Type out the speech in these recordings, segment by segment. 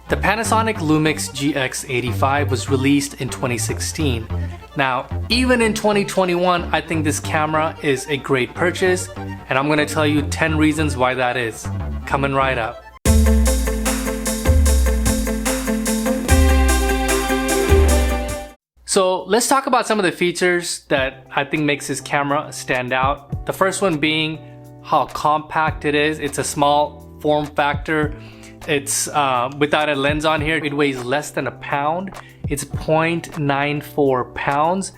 The Panasonic Lumix GX85 was released in 2016. Now, even in 2021, I think this camera is a great purchase, and I'm going to tell you 10 reasons why that is. Coming right up. So let's talk about some of the features that I think makes this camera stand out. The first one being how compact it is. It's a small form factor. It's without a lens on here, it weighs less than a pound. It's 0.94 pounds.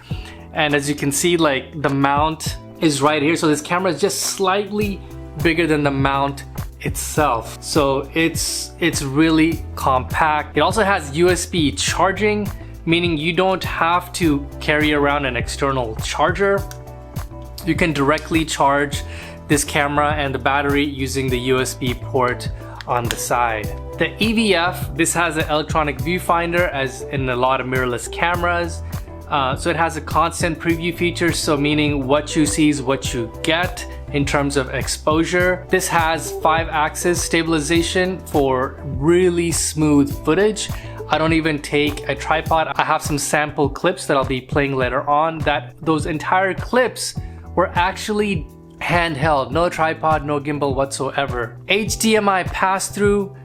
And as you can see, like the mount is right here. So this camera is just slightly bigger than the mount itself. So it's really compact. It also has USB charging, meaning you don't have to carry around an external charger. You can directly charge this camera and the battery using the USB port on the side. The EVF, this has an electronic viewfinder as in a lot of mirrorless cameras. So it has a constant preview feature, so meaning what you see is what you get in terms of exposure. This has 5-axis stabilization for really smooth footage. I don't even take a tripod. I have some sample clips that I'll be playing later on. Those entire clips were actually handheld, no tripod, no gimbal whatsoever. HDMI pass-through.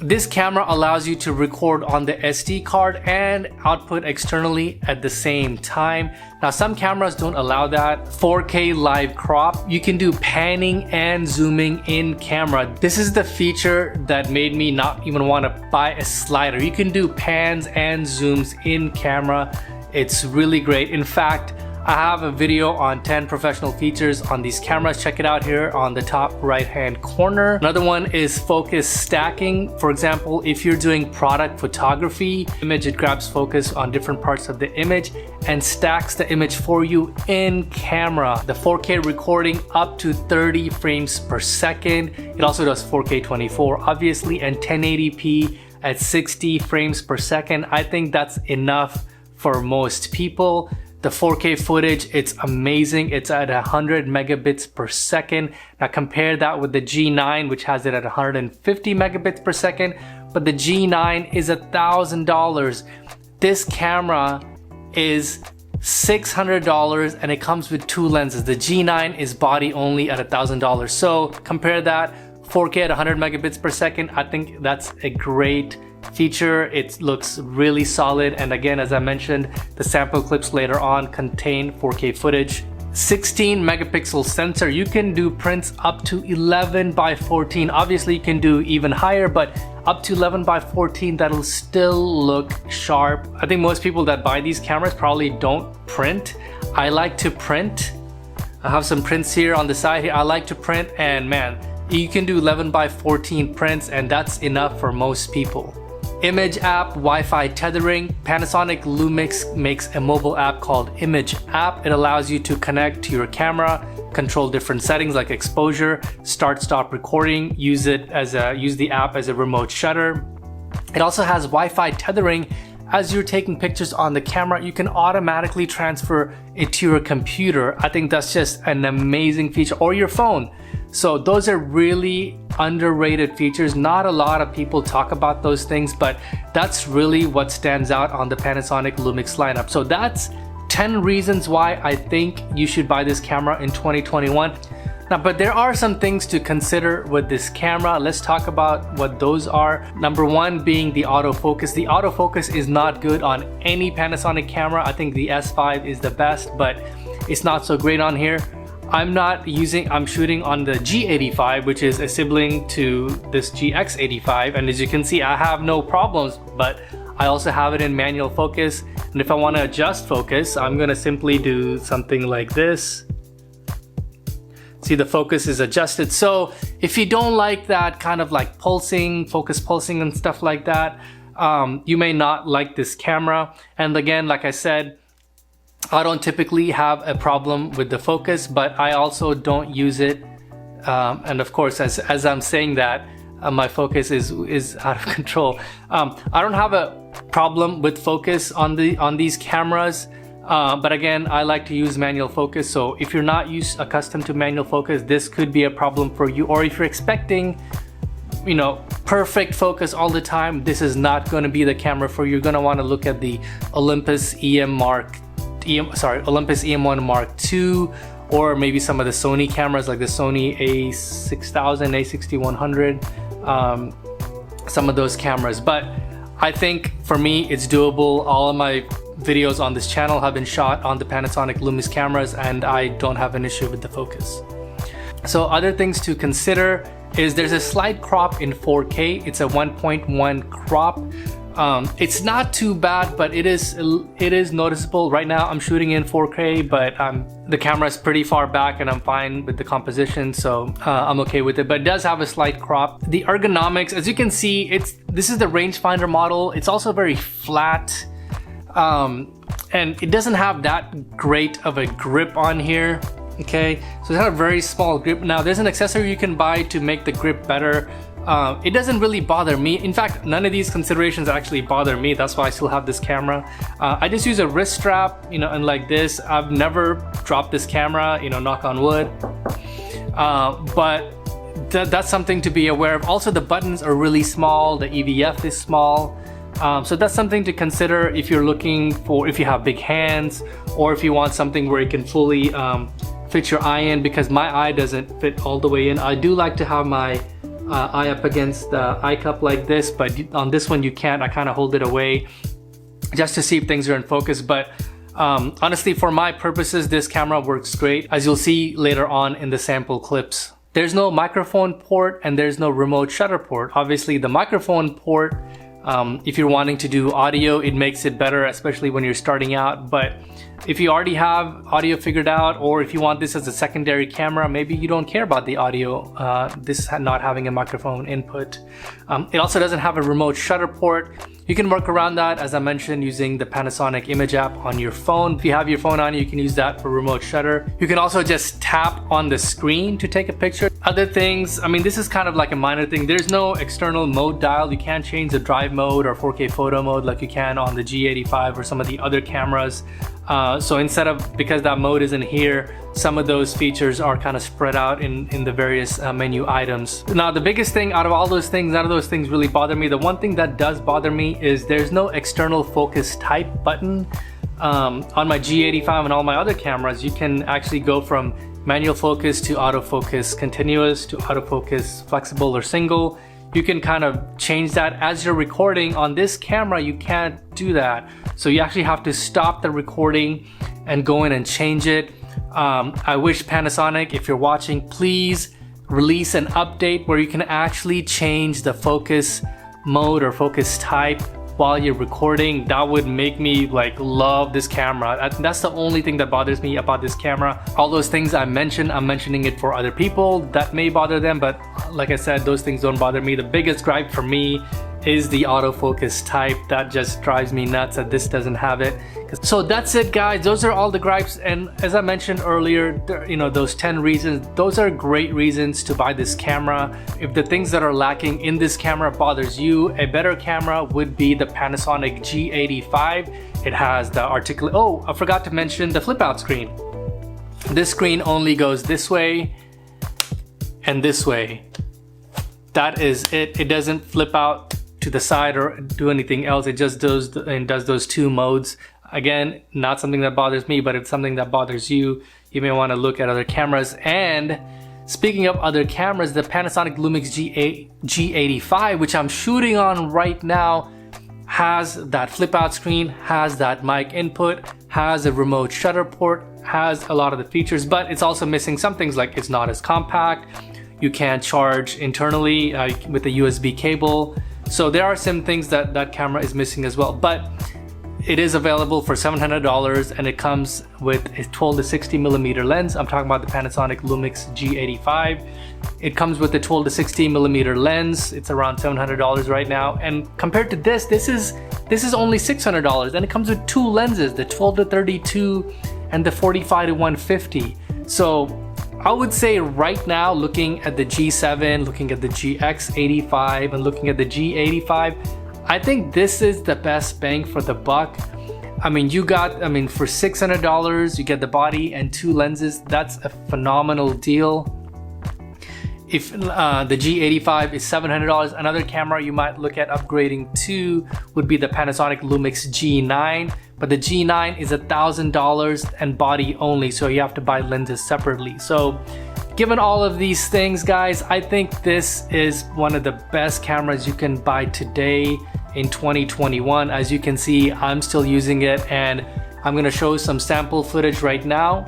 This camera allows you to record on the SD card and output externally at the same time. Now some cameras don't allow that. 4K live crop. You can do panning and zooming in camera. This is the feature that made me not even want to buy a slider. You can do pans and zooms in camera. It's really great. In fact, I have a video on 10 professional features on these cameras. Check it out here on the top right hand corner. Another one is focus stacking. For example, if you're doing product photography, it grabs focus on different parts of the image and stacks the image for you in camera. The 4K recording up to 30 frames per second. It also does 4K 24 obviously, and 1080p at 60 frames per second. I think that's enough for most people. The 4K footage, it's amazing. It's at 100 megabits per second. Now compare that with the G9, which has it at 150 megabits per second, but the G9 is $1,000. This camera is $600 and it comes with 2 lenses. The G9 is body only at $1,000. So compare that, 4K at 100 megabits per second. I think that's a great feature. It looks really solid, and again, as I mentioned, the sample clips later on contain 4K footage. 16 megapixel sensor. You can do prints up to 11 by 14. Obviously you can do even higher, but up to 11 by 14, that'll still look sharp. I think most people that buy these cameras probably don't print. I like to print. I have some prints here on the side here. I like to print, and man, you can do 11 by 14 prints, and that's enough for most people. ImageApp, Wi-Fi tethering. Panasonic Lumix makes a mobile app called ImageApp. It allows you to connect to your camera, control different settings like exposure, start, stop recording, use the app as a remote shutter. It also has Wi-Fi tethering. As you're taking pictures on the camera, you can automatically transfer it to your computer. I think that's just an amazing feature, or your phone. So those are really underrated features. Not a lot of people talk about those things, but that's really what stands out on the Panasonic Lumix lineup. So that's 10 reasons why I think you should buy this camera in 2021. Now, but there are some things to consider with this camera. Let's talk about what those are. Number one being the autofocus. The autofocus is not good on any Panasonic camera. I think the S5 is the best, but it's not so great on here. I'm shooting on the G85, which is a sibling to this GX85, and as you can see, I have no problems, but I also have it in manual focus, and if I want to adjust focus, I'm going to simply do something like this. See, the focus is adjusted. So if you don't like that kind of like focus pulsing and stuff like that, you may not like this camera. And again, like I said, I don't typically have a problem with the focus, but I also don't use it. And of course, as I'm saying that, my focus is out of control. I don't have a problem with focus on these cameras, but again, I like to use manual focus. So if you're not accustomed to manual focus, this could be a problem for you. Or if you're expecting, perfect focus all the time, this is not going to be the camera for you. You're going to want to look at the Olympus Olympus EM1 Mark II, or maybe some of the Sony cameras like the Sony A6000, A6100, some of those cameras. But I think for me it's doable. All of my videos on this channel have been shot on the Panasonic Lumix cameras, and I don't have an issue with the focus. So other things to consider is there's a slight crop in 4K. It's a 1.1 crop. It's not too bad, but it is noticeable. Right now I'm shooting in 4K, but the camera is pretty far back and I'm fine with the composition, so I'm okay with it. But it does have a slight crop. The ergonomics, as you can see, this is the rangefinder model. It's also very flat, and it doesn't have that great of a grip on here. Okay, so it's got a very small grip. Now there's an accessory you can buy to make the grip better. It doesn't really bother me. In fact, none of these considerations actually bother me. That's why I still have this camera. I just use a wrist strap, you know, and like this. I've never dropped this camera, you know, knock on wood. But that's something to be aware of. Also, the buttons are really small. The EVF is small. So that's something to consider if you're looking for, if you have big hands, or if you want something where you can fully fit your eye in, because my eye doesn't fit all the way in. I do like to have my eye up against the eye cup like this, but on this one you can't. I kind of hold it away just to see if things are in focus. But honestly, for my purposes, this camera works great, as you'll see later on in the sample clips. There's no microphone port and there's no remote shutter port. Obviously the microphone port, if you're wanting to do audio, it makes it better, especially when you're starting out. But if you already have audio figured out, or if you want this as a secondary camera, maybe you don't care about the audio, this not having a microphone input. It also doesn't have a remote shutter port. You can work around that, as I mentioned, using the Panasonic ImageApp on your phone. If you have your phone on, you can use that for remote shutter. You can also just tap on the screen to take a picture. Other things, I mean, this is kind of like a minor thing. There's no external mode dial. You can't change the drive mode or 4K photo mode like you can on the G85 or some of the other cameras. So instead of, because that mode isn't here, some of those features are kind of spread out in the various menu items. Now, the biggest thing out of all those things, none of those things really bother me. The one thing that does bother me is there's no external focus type button. On my G85 and all my other cameras, you can actually go from manual focus to autofocus continuous to autofocus flexible or single. You can kind of change that as you're recording. On this camera, you can't do that. So you actually have to stop the recording and go in and change it. I wish Panasonic, if you're watching, please release an update where you can actually change the focus mode or focus type while you're recording. That would make me like love this camera. That's the only thing that bothers me about this camera. All those things I mentioned, I'm mentioning it for other people that may bother them, but like I said, those things don't bother me. The biggest gripe for me is the autofocus type. That just drives me nuts that this doesn't have it. So that's it, guys. Those are all the gripes, and as I mentioned earlier, you know, those 10 reasons, those are great reasons to buy this camera. If the things that are lacking in this camera bothers you, a better camera would be the Panasonic G85. It has the articulate, oh, I forgot to mention the flip out screen. This screen only goes this way and this way. That is it. It doesn't flip out to the side or do anything else. It just does those two modes. Again, not something that bothers me, but if it's something that bothers you, you may want to look at other cameras. And speaking of other cameras, the Panasonic Lumix G85, which I'm shooting on right now, has that flip out screen, has that mic input, has a remote shutter port, has a lot of the features, but it's also missing some things, like it's not as compact. You can't charge internally with a USB cable. So there are some things that that camera is missing as well, but it is available for $700 and it comes with a 12 to 60 millimeter lens. I'm talking about the Panasonic Lumix G85. It comes with a 12 to 60 millimeter lens. It's around $700 right now. And compared to this is only $600, and it comes with two lenses, the 12 to 32 and the 45 to 150. So I would say right now, looking at the G7, looking at the GX85, and looking at the G85, I think this is the best bang for the buck. I mean, for $600, you get the body and two lenses. That's a phenomenal deal. If the G85 is $700, another camera you might look at upgrading to would be the Panasonic Lumix G9, but the G9 is $1,000 and body only, so you have to buy lenses separately. So given all of these things, guys, I think this is one of the best cameras you can buy today in 2021. As you can see, I'm still using it, and I'm gonna show some sample footage right now.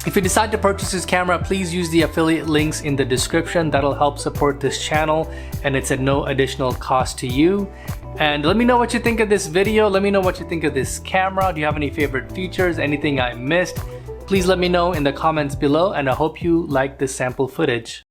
If you decide to purchase this camera, please use the affiliate links in the description. That'll help support this channel, and it's at no additional cost to you. And let me know what you think of this video. Let me know what you think of this camera. Do you have any favorite features? Anything I missed? Please let me know in the comments below, and I hope you like this sample footage.